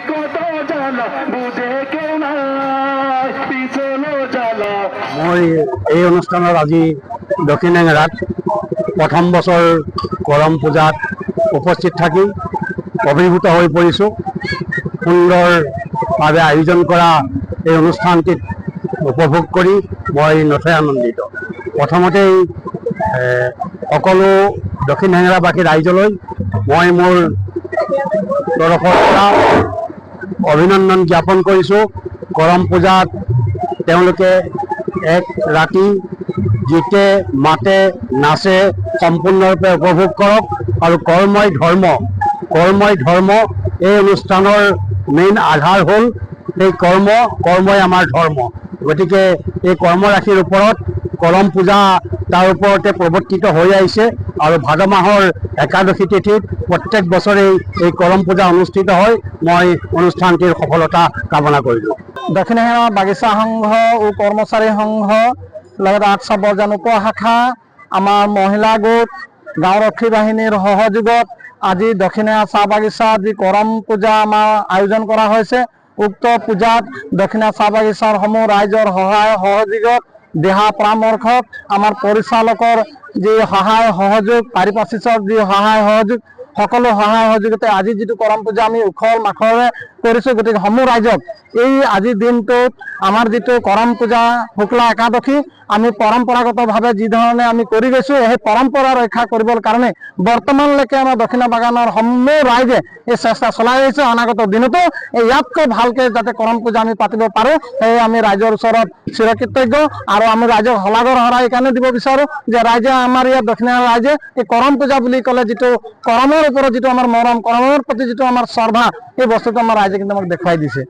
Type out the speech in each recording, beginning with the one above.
কত জ্বালা বুঝে কেউ নাই পিছলো জ্বালা। মই এই অনুষ্ঠানত আজি দক্ষিণ হেঙেৰাত প্ৰথম বছৰ কৰম পূজাত উপস্থিত থাকি অভিভূত হৈ পৰিছোঁ। সুন্দৰভাৱে আয়োজন কৰা এই অনুষ্ঠানটিত উপভোগ কৰি মই নথৈ আনন্দিত। প্ৰথমতেই সকলো দক্ষিণ হেঙেৰাবাসী ৰাইজলৈ মই মোৰ তৰফৰ পৰা অভিনন্দন জ্ঞাপন কৰিছোঁ। কৰম পূজাত তেওঁলোকে এক ৰাতি গীতে মাতে নাচে সম্পূৰ্ণৰূপে উপভোগ কৰক। আৰু কৰ্মই ধৰ্ম এই অনুষ্ঠানৰ মেইন আধাৰ হ'ল সেই কৰ্মই আমাৰ ধৰ্ম। গতিকে এই কৰ্মৰাশিৰ ওপৰত কৰম পূজা তাৰ ওপৰতে প্ৰৱৰ্তিত হৈ আহিছে। আৰু ভাদ মাহৰ একাদশী তিথিত প্ৰত্যেক বছৰেই এই কৰম পূজা অনুষ্ঠিত হয়। মই অনুষ্ঠানটিৰ সফলতা কামনা কৰিলোঁ। দক্ষিণ হেঙেৰা বাগিচা সংঘ ও কৰ্মচাৰী সংঘ লগতে আঠছা বৰজান উপশাখা আমাৰ মহিলা গোট গাঁওৰক্ষী বাহিনীৰ সহযোগত আজি দক্ষিণ হেঙেৰা চাহ বাগিচাত যি কৰম পূজা আমাৰ আয়োজন কৰা হৈছে। উক্ত পূজাত দক্ষিণ হেঙেৰা চাহ বাগিচাৰ সমূহ ৰাইজৰ সহায় সহযোগত দিহা পৰামৰ্শত আমাৰ পৰিচালকৰ যি সহায় সহযোগ পাৰিপাৰ্শ্বিকৰ যি সহায় সহযোগ সকলো সহায় সহযোগিতা আজি যিটো কৰম পূজা আমি উখল মাখৰে কৰিছোঁ। গতিকে সমূহ ৰাইজক এই আজিৰ দিনটোত আমাৰ যিটো কৰম পূজা শুক্লা একাদশী আমি পৰম্পৰাগতভাৱে যি ধৰণে আমি কৰি গৈছোঁ সেই পৰম্পৰা ৰক্ষা কৰিবৰ কাৰণে বৰ্তমানলৈকে আমাৰ দক্ষিণ বাগানৰ সমূহ ৰাইজে এই চেষ্টা চলাই আহিছে। অনাগত দিনতো ইয়াতকৈ ভালকৈ যাতে কৰম পূজা আমি পাতিব পাৰোঁ সেয়ে আমি ৰাইজৰ ওচৰত চিৰকৃতজ্ঞ। আৰু আমি ৰাইজক শলাগৰ শৰাই এইকাৰণে দিব বিচাৰোঁ যে ৰাইজে আমাৰ ইয়াত দক্ষিণ হেঙেৰা ৰাইজে এই কৰম পূজা বুলি ক'লে যিটো কৰমৰ ওপৰত যিটো আমাৰ মৰম কৰমৰ প্ৰতি যিটো আমাৰ শ্ৰদ্ধা এই বস্তুটো আমাৰ ৰাইজে কিন্তু আমাক দেখুৱাই দিছে।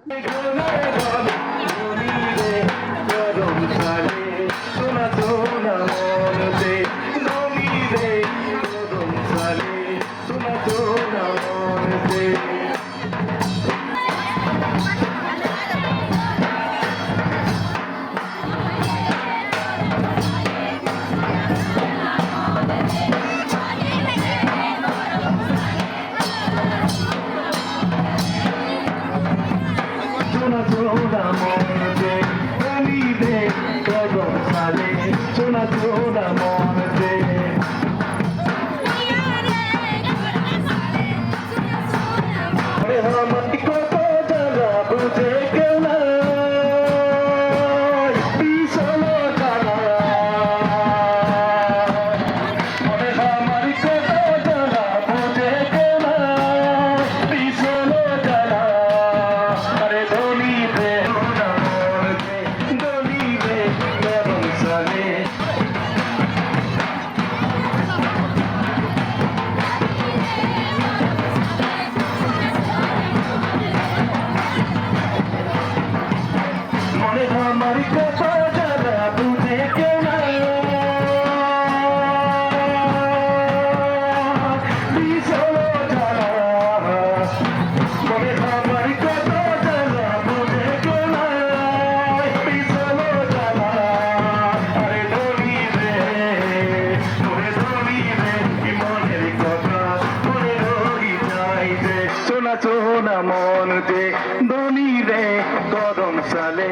চোনা মন যে ধনী রে গরম সালে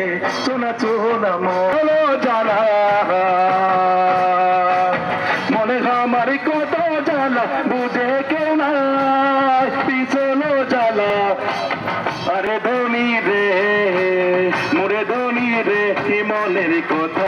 চোনা মন জ্বালা মনে আমার কত জ্বালা বুঝে কেউ নাই পিছলো জ্বালা। আরে ধনী রে মোরে ধনী রে মনের কথা